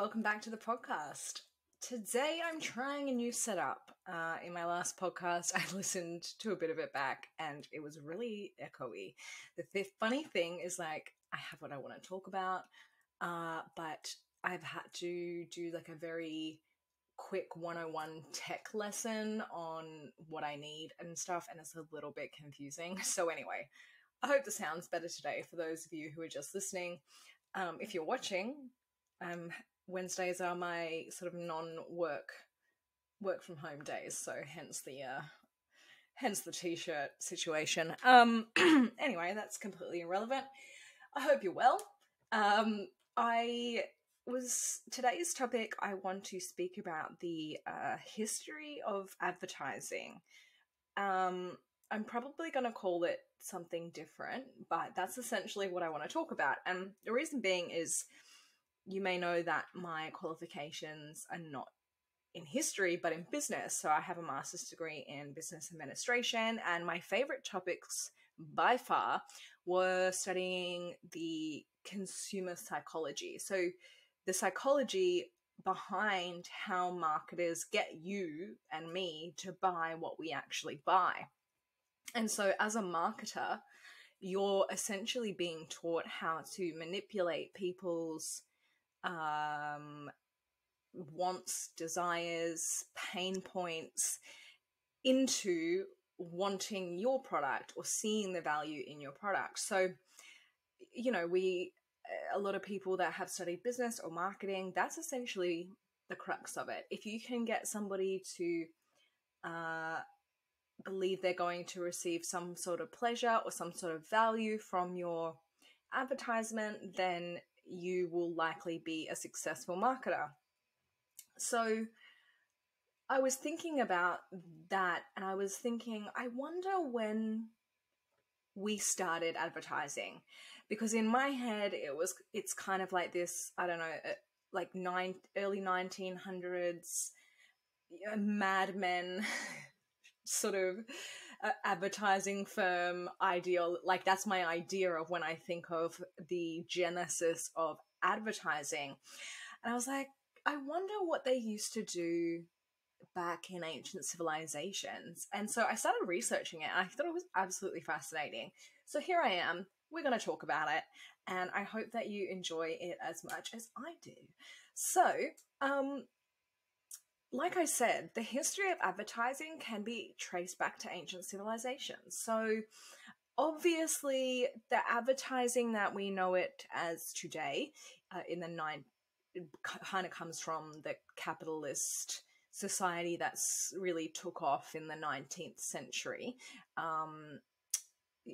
welcome back to the podcast. Today I'm trying a new setup. In my last podcast, I listened to a bit of it back and it was really echoey. The funny thing is, like, I have what I want to talk about, but I've had to do like a very quick 101 tech lesson on what I need and stuff, and it's a little bit confusing. So anyway, I hope the sound's better today for those of you who are just listening. If you're watching, Wednesdays are my sort of non-work from home days, so hence the t-shirt situation. Anyway, that's completely irrelevant. I hope you're well. Today's topic, I want to speak about the history of advertising. I'm probably going to call it something different, but that's essentially what I want to talk about. And the reason being is, you may know that my qualifications are not in history, but in business. So I have a master's degree in business administration, and my favorite topics by far were studying the consumer psychology. So the psychology behind how marketers get you and me to buy what we actually buy. And so as a marketer, you're essentially being taught how to manipulate people's wants, desires, pain points into wanting your product or seeing the value in your product. So, you know, a lot of people that have studied business or marketing, that's essentially the crux of it. If you can get somebody to believe they're going to receive some sort of pleasure or some sort of value from your advertisement, then you will likely be a successful marketer. So I was thinking about that, and I was thinking, I wonder when we started advertising, because in my head it's kind of like this, I don't know, like early 1900s Mad Men sort of advertising firm ideal. Like, that's my idea of when I think of the genesis of advertising. And I was like, I wonder what they used to do back in ancient civilizations. And so I started researching it, and I thought it was absolutely fascinating. So here I am. We're going to talk about it, and I hope that you enjoy it as much as I do. So, like I said, the history of advertising can be traced back to ancient civilizations. So obviously the advertising that we know it as today it kind of comes from the capitalist society that's really took off in the 19th century,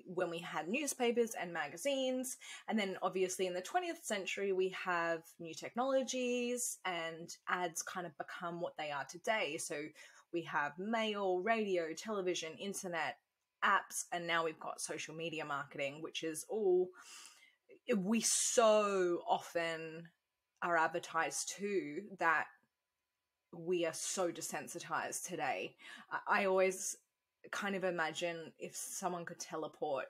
when we had newspapers and magazines. And then obviously in the 20th century we have new technologies, and ads kind of become what they are today. So we have mail, radio, television, internet, apps, and now we've got social media marketing, which is all we so often are advertised to that we are so desensitized today. I always kind of imagine if someone could teleport,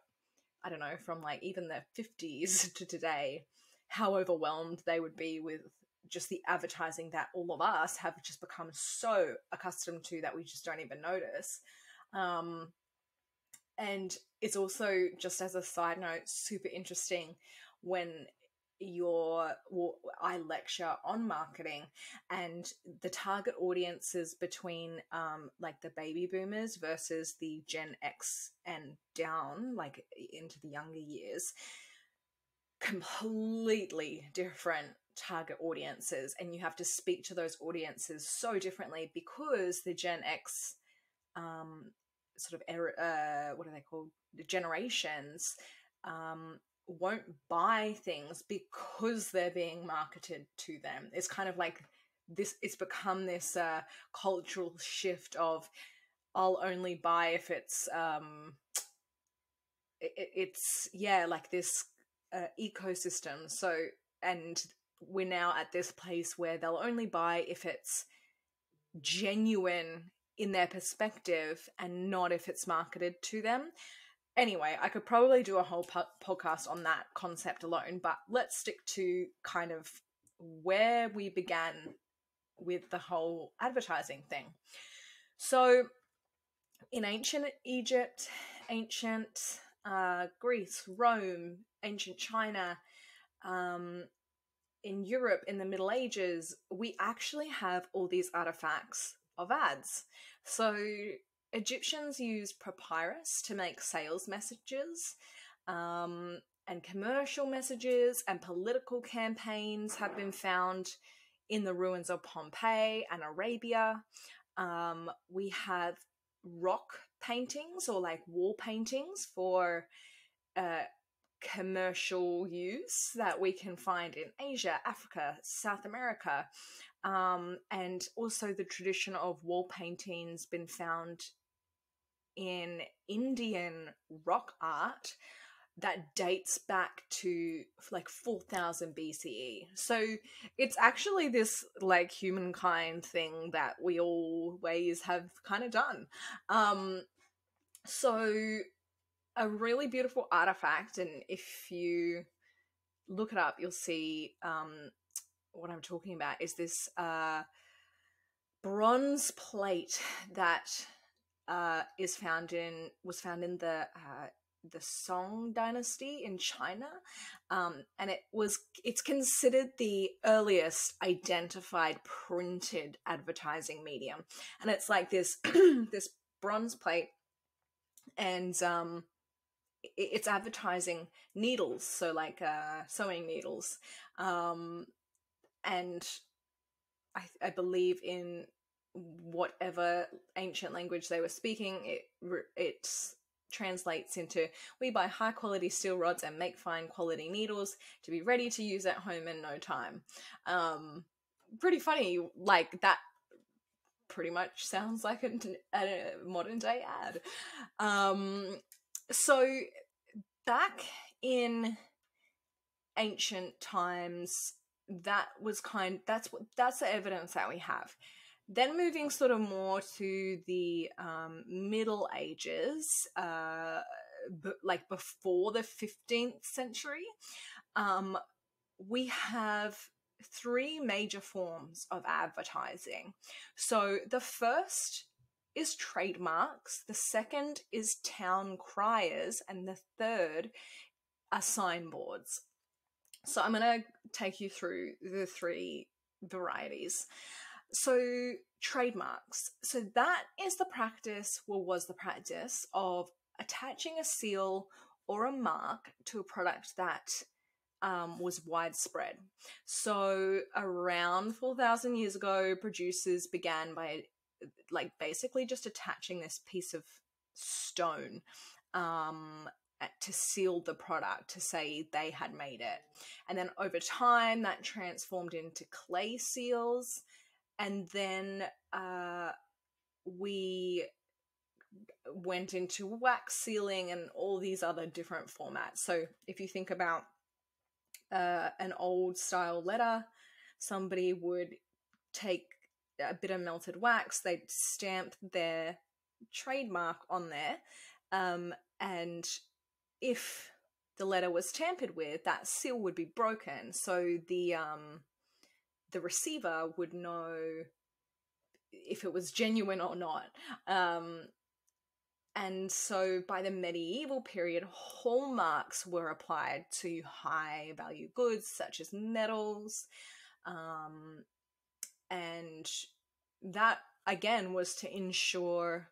I don't know, from like even the 50s to today, how overwhelmed they would be with just the advertising that all of us have just become so accustomed to that we just don't even notice. And it's also, just as a side note, super interesting when I lecture on marketing, and the target audiences between like the baby boomers versus the Gen X and down, like into the younger years, completely different target audiences, and you have to speak to those audiences so differently, because the Gen X sort of what are they called, the generations won't buy things because they're being marketed to them. It's kind of like this, it's become this cultural shift of, I'll only buy if it's like this ecosystem. So, and we're now at this place where they'll only buy if it's genuine in their perspective and not if it's marketed to them. Anyway, I could probably do a whole podcast on that concept alone, but let's stick to kind of where we began with the whole advertising thing. So in ancient Egypt, ancient Greece, Rome, ancient China, in Europe in the Middle Ages, we actually have all these artifacts of ads. So Egyptians used papyrus to make sales messages, and commercial messages and political campaigns have been found in the ruins of Pompeii and Arabia. We have rock paintings, or like wall paintings for commercial use, that we can find in Asia, Africa, South America, and also the tradition of wall paintings been found in Indian rock art that dates back to like 4000 BCE. So it's actually this like humankind thing that we always have kind of done. So a really beautiful artifact, and if you look it up, you'll see what I'm talking about, is this bronze plate that was found in the Song dynasty in China, and it's considered the earliest identified printed advertising medium, and it's like this this bronze plate, and it's advertising needles, so like sewing needles, and I believe in whatever ancient language they were speaking, it translates into, we buy high quality steel rods and make fine quality needles to be ready to use at home in no time. Pretty funny, like that pretty much sounds like a modern day ad. So back in ancient times, that's the evidence that we have. Then moving sort of more to the Middle Ages, like before the 15th century, we have three major forms of advertising. So the first is trademarks, the second is town criers, and the third are signboards. So I'm going to take you through the three varieties. So trademarks. So that is the practice, was the practice of attaching a seal or a mark to a product that was widespread. So around 4,000 years ago, producers began by like basically just attaching this piece of stone to seal the product, to say they had made it. And then over time that transformed into clay seals, and then we went into wax sealing and all these other different formats. So if you think about an old style letter, somebody would take a bit of melted wax, they'd stamp their trademark on there, and if the letter was tampered with, that seal would be broken, so the receiver would know if it was genuine or not. And so by the medieval period, hallmarks were applied to high value goods such as metals, and that again was to ensure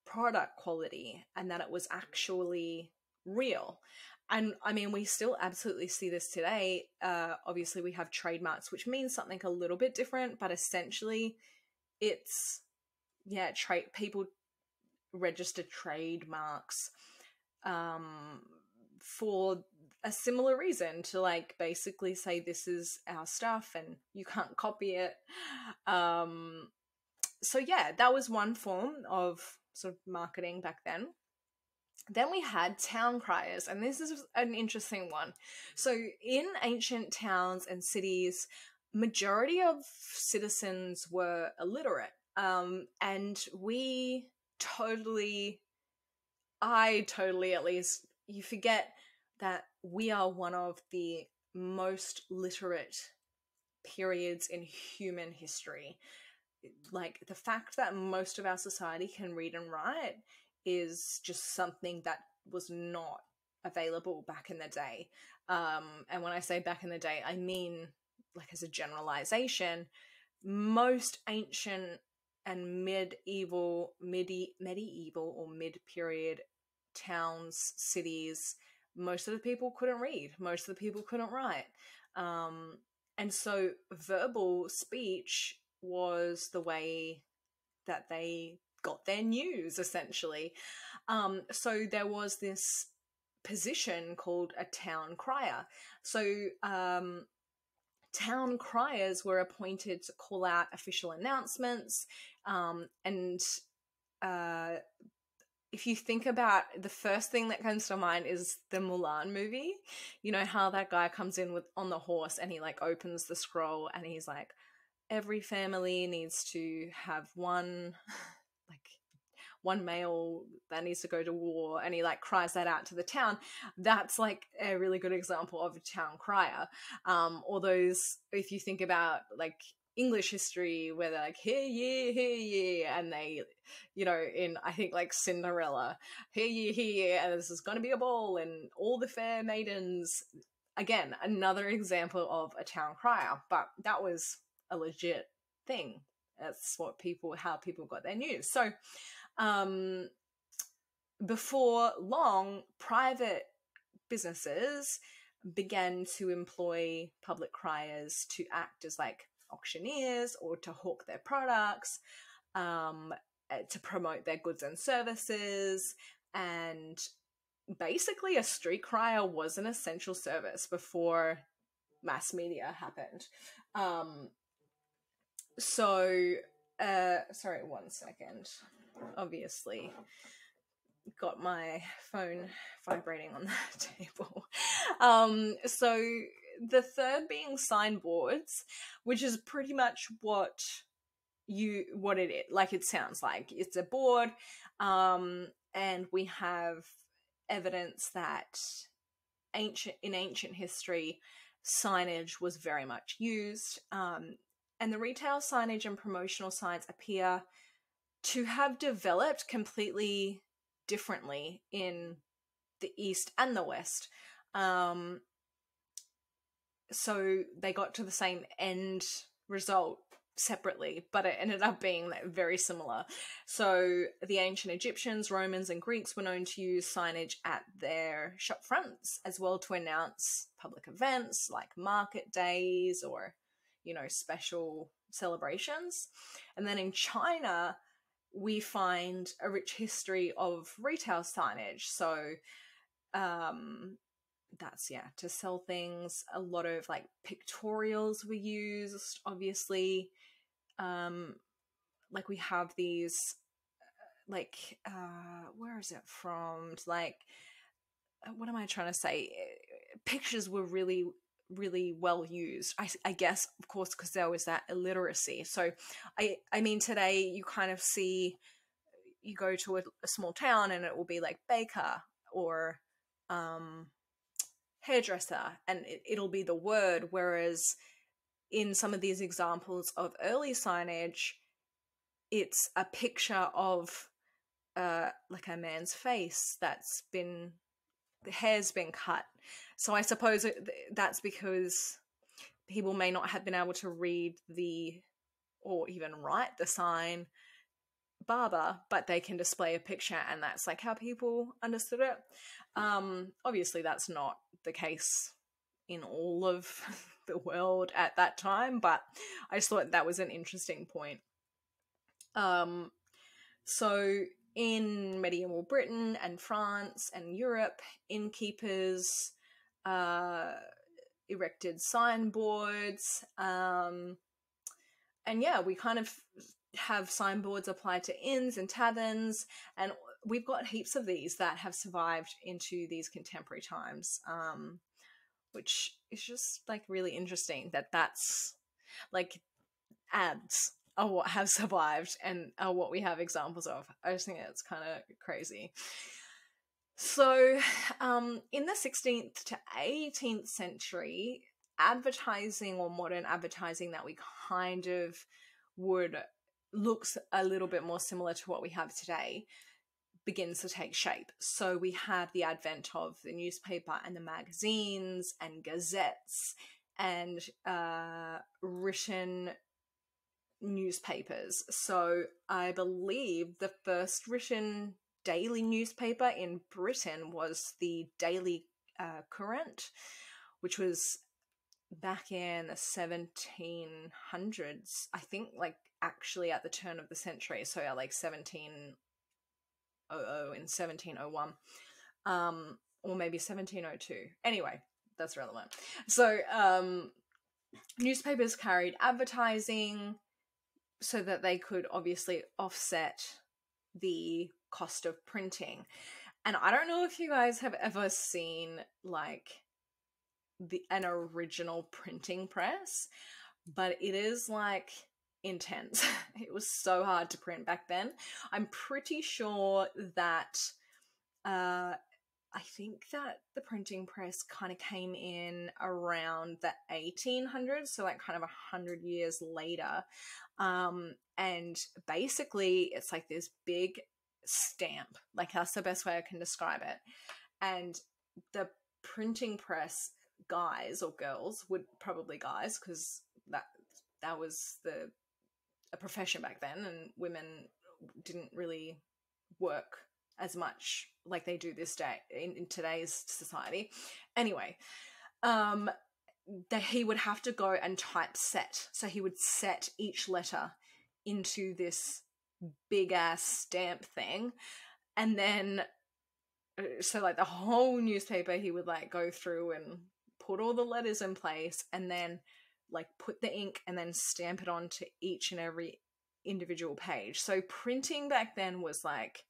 product quality and that it was actually real. And I mean, we still absolutely see this today. Obviously we have trademarks, which means something a little bit different, but essentially it's, people register trademarks for a similar reason, to like basically say this is our stuff and you can't copy it. So yeah, that was one form of sort of marketing back then. Then we had town criers, and this is an interesting one. So in ancient towns and cities, majority of citizens were illiterate, and I totally at least, you forget that we are one of the most literate periods in human history. Like, the fact that most of our society can read and write is just something that was not available back in the day. And when I say back in the day, I mean, like, as a generalization, most ancient and medieval or mid-period towns, cities, most of the people couldn't read, most of the people couldn't write. And so verbal speech was the way that they got their news, essentially. So there was this position called a town crier. So town criers were appointed to call out official announcements. And if you think about, the first thing that comes to mind is the Mulan movie. You know how that guy comes in on the horse and he like opens the scroll and he's like, every family needs to have one male that needs to go to war, and he like cries that out to the town. That's like a really good example of a town crier. Or those, if you think about like English history, where they're like, hear ye, and they, you know, in I think like Cinderella, hear ye, and this is going to be a ball, and all the fair maidens. Again, another example of a town crier, but that was a legit thing. That's how people got their news. So before long, private businesses began to employ public criers to act as like auctioneers or to hawk their products, to promote their goods and services. And basically a street crier was an essential service before mass media happened. Sorry, 1 second. Obviously got my phone vibrating on the table. So the third being signboards, which is pretty much what it is, like it sounds like. It's a board, and we have evidence that in ancient history, signage was very much used, and the retail signage and promotional signs appear to have developed completely differently in the East and the West. So they got to the same end result separately, but it ended up being very similar. So the ancient Egyptians, Romans, and Greeks were known to use signage at their shop fronts as well to announce public events like market days or, you know, special celebrations. And then in China, we find a rich history of retail signage. So that's, to sell things. A lot of like pictorials were used, obviously. Like we have these where is it from? Like, what am I trying to say? Pictures were really, really well used. I guess, of course, because there was that illiteracy. So I mean, today you kind of see, you go to a small town and it will be like baker or hairdresser, and it'll be the word, whereas in some of these examples of early signage, it's a picture of like a man's face the hair's been cut. So I suppose that's because people may not have been able to read or even write the sign barber, but they can display a picture, and that's like how people understood it. Obviously that's not the case in all of the world at that time, but I just thought that was an interesting point. So in medieval Britain and France and Europe, innkeepers erected signboards, and we kind of have signboards applied to inns and taverns, and we've got heaps of these that have survived into these contemporary times, which is just like really interesting that's like ads are what have survived and are what we have examples of. I just think that's kind of crazy. So in the 16th to 18th century, advertising or modern advertising that we kind of would looks a little bit more similar to what we have today begins to take shape. So we have the advent of the newspaper and the magazines and gazettes and written newspapers. So I believe the first written daily newspaper in Britain was the Daily Courant, which was back in the 1700s, I think, like actually at the turn of the century, so like 1700 and 1701, or maybe 1702. Anyway, that's relevant. So newspapers carried advertising so that they could obviously offset the cost of printing. And I don't know if you guys have ever seen like an original printing press, but it is like intense. It was so hard to print back then. I'm pretty sure that I think that the printing press kind of came in around the 1800s, so like kind of 100 years later. And basically it's like this big stamp, like that's the best way I can describe it. And the printing press guys or girls, would probably guys, because that was a profession back then, and women didn't really work as much like they do this day in today's society. Anyway, that he would have to go and typeset. So he would set each letter into this big ass stamp thing, and then so like the whole newspaper he would like go through and put all the letters in place, and then like put the ink and then stamp it onto each and every individual page. So printing back then was like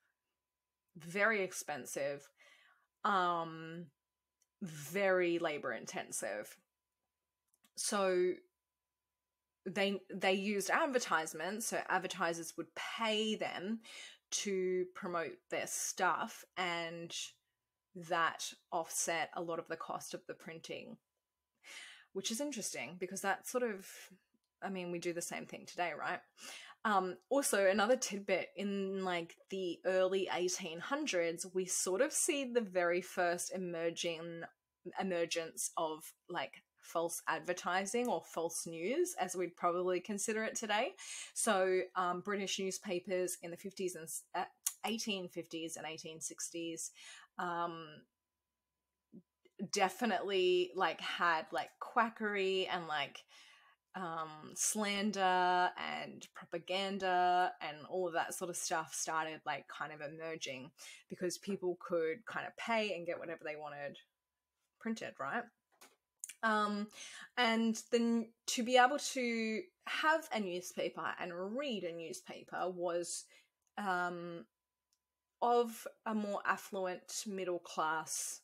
very expensive, very labor intensive. So they used advertisements, so advertisers would pay them to promote their stuff, and that offset a lot of the cost of the printing, which is interesting because that sort of, I mean, we do the same thing today, right? Also, another tidbit, in like the early 1800s, we sort of see the very first emergence of like false advertising or false news, as we'd probably consider it today. So British newspapers in the 50s and 1850s and 1860s definitely like had like quackery and like slander and propaganda and all of that sort of stuff started like kind of emerging because people could kind of pay and get whatever they wanted printed, right? And then to be able to have a newspaper and read a newspaper was of a more affluent middle class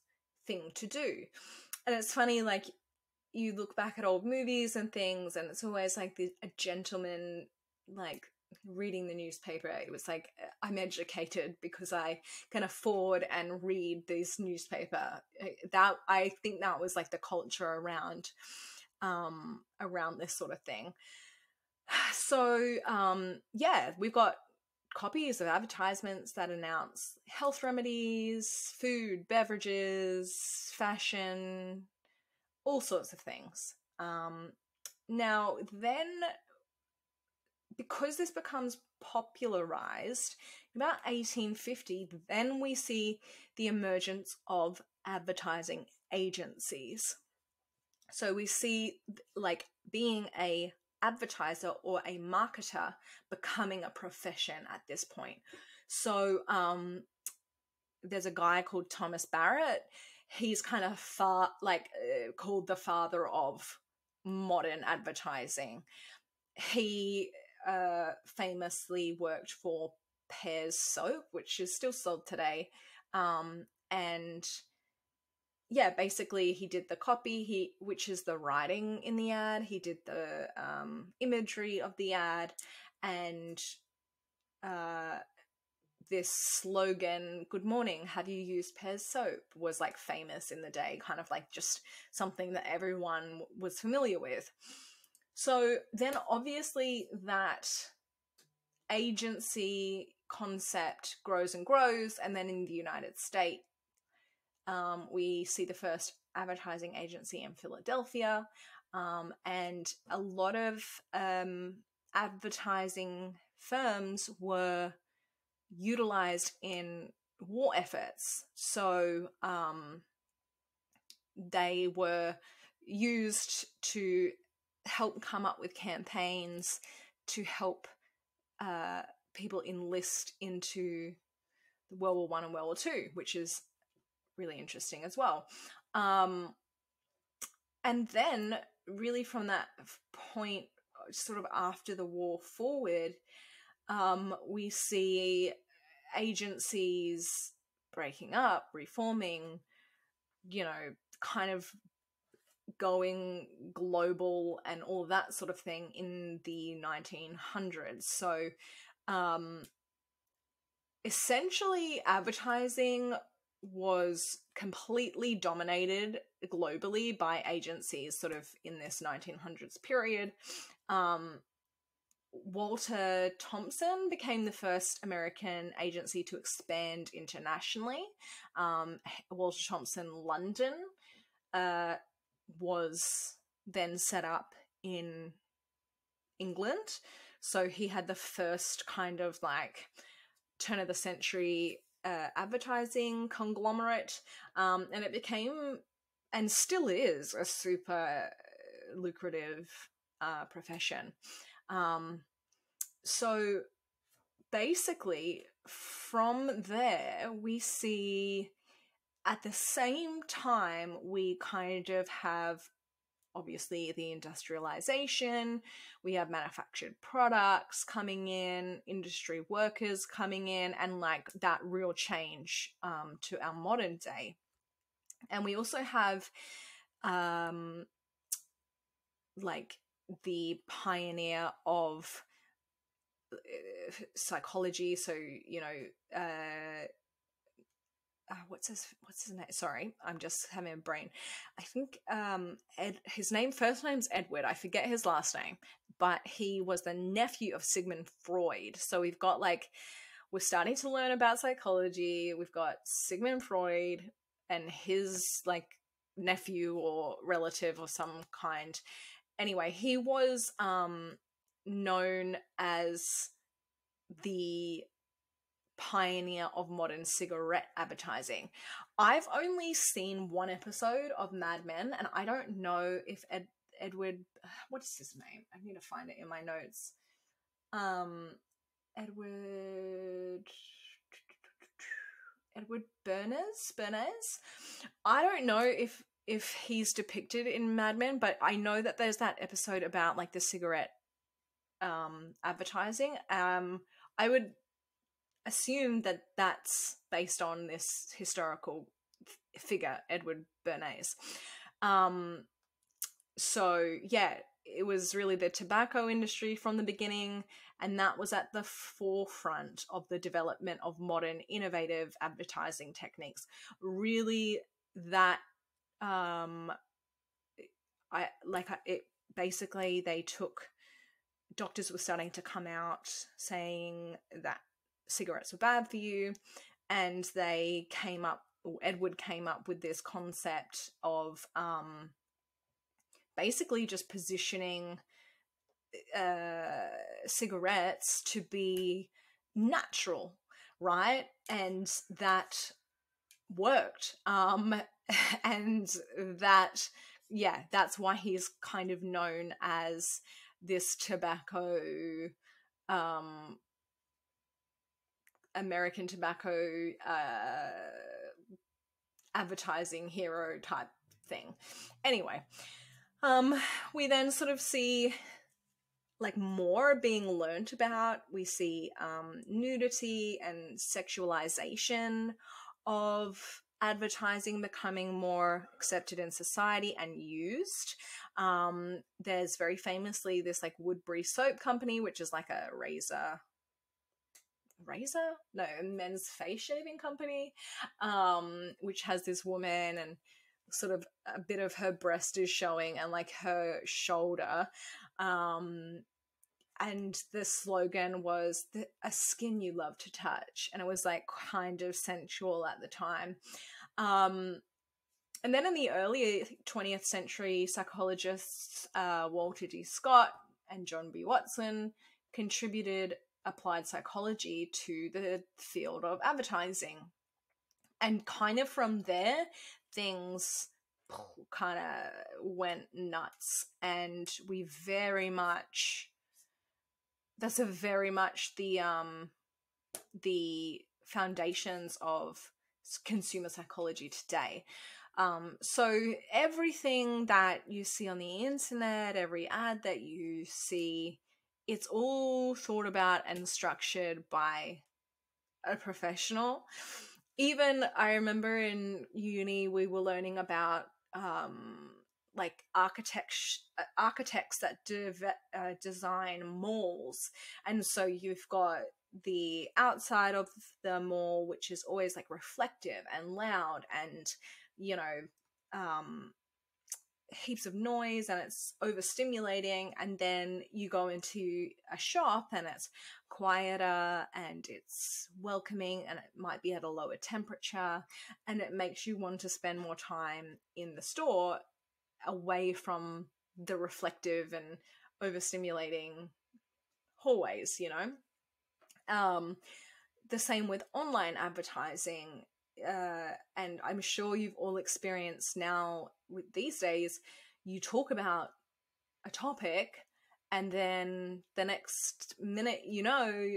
thing to do. And it's funny, like you look back at old movies and things, and it's always like a gentleman like reading the newspaper. It was like, I'm educated because I can afford and read this newspaper. That, I think that was like the culture around this sort of thing. So yeah, we've got copies of advertisements that announce health remedies, food, beverages, fashion, all sorts of things. Now then, because this becomes popularized about 1850, then we see the emergence of advertising agencies. So we see like being a advertiser or a marketer becoming a profession at this point. So there's a guy called Thomas Barrett. He's kind of called the father of modern advertising. He famously worked for Pears soap, which is still sold today, and yeah, basically he did the copy, which is the writing in the ad. He did the imagery of the ad, and this slogan, "Good morning, have you used Pears soap?" was like famous in the day, kind of like just something that everyone was familiar with. So then obviously that agency concept grows and grows, and then in the United States, we see the first advertising agency in Philadelphia, and a lot of advertising firms were utilized in war efforts. So they were used to help come up with campaigns to help people enlist into World War One and World War Two, which is really interesting as well. And then really from that point, sort of after the war forward, we see agencies breaking up, reforming, you know, kind of going global and all that sort of thing in the 1900s. So essentially advertising was completely dominated globally by agencies sort of in this 1900s period. Walter Thompson became the first American agency to expand internationally. Walter Thompson London was then set up in England. So he had the first kind of like turn of the century advertising conglomerate, and it became, and still is, a super lucrative profession. So basically from there we see at the same time we kind of have obviously the industrialization, we have manufactured products coming in, industry workers coming in, and like that real change to our modern day. And we also have like the pioneer of psychology. So, you know, what's his name? Sorry, I'm just having a brain. I think his first name's Edward. I forget his last name, but he was the nephew of Sigmund Freud. So we've got like, we're starting to learn about psychology. We've got Sigmund Freud and his like nephew or relative of some kind. Anyway, he was known as the pioneer of modern cigarette advertising. I've only seen one episode of Mad Men, and I don't know if Edward, what is his name? I need to find it in my notes. Edward Bernays. I don't know if he's depicted in Mad Men, but I know that there's that episode about like the cigarette advertising. I would assume that that's based on this historical figure, Edward Bernays. So yeah, it was really the tobacco industry from the beginning, and that was at the forefront of the development of modern innovative advertising techniques. Really, that basically they took, doctors were starting to come out saying that cigarettes were bad for you, and they came up, or Edward came up with this concept of basically just positioning cigarettes to be natural, right? And that worked. And that, yeah, that's why he's kind of known as this tobacco, American tobacco advertising hero type thing. Anyway, we then sort of see like more being learnt about. We see nudity and sexualization of advertising becoming more accepted in society and used. There's very famously this like Woodbury soap company, which is like a razor razor, no, a men's face shaving company, which has this woman and sort of a bit of her breast is showing and like her shoulder. And the slogan was a skin you love to touch. And it was like kind of sensual at the time. And then in the early 20th century, psychologists Walter D. Scott and John B. Watson contributed applied psychology to the field of advertising. And kind of from there, things kind of went nuts. And we very much, that's a very much the foundations of consumer psychology today. So everything that you see on the internet, every ad that you see, it's all thought about and structured by a professional. Even I remember in uni we were learning about like architects that design malls, and so you've got the outside of the mall, which is always like reflective and loud and, you know, heaps of noise and it's overstimulating, and then you go into a shop and it's quieter and it's welcoming and it might be at a lower temperature, and it makes you want to spend more time in the store away from the reflective and overstimulating hallways, you know. The same with online advertising. And I'm sure you've all experienced now with these days, you talk about a topic and then the next minute, you know,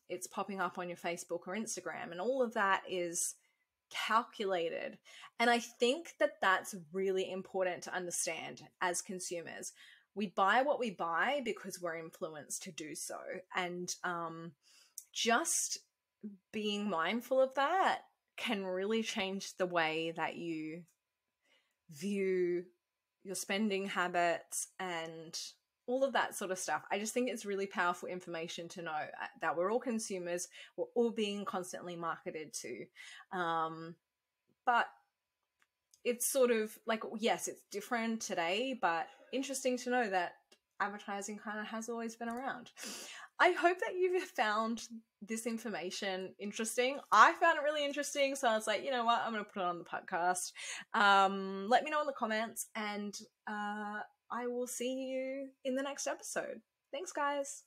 it's popping up on your Facebook or Instagram, and all of that is calculated. And I think that that's really important to understand as consumers. We buy what we buy because we're influenced to do so. And just being mindful of that can really change the way that you view your spending habits and all of that sort of stuff. I just think it's really powerful information to know that we're all consumers, we're all being constantly marketed to. But it's sort of like, yes, it's different today, but interesting to know that advertising kind of has always been around. I hope that you've found this information interesting. I found it really interesting, so I was like, you know what, I'm going to put it on the podcast. Let me know in the comments, and I will see you in the next episode. Thanks, guys.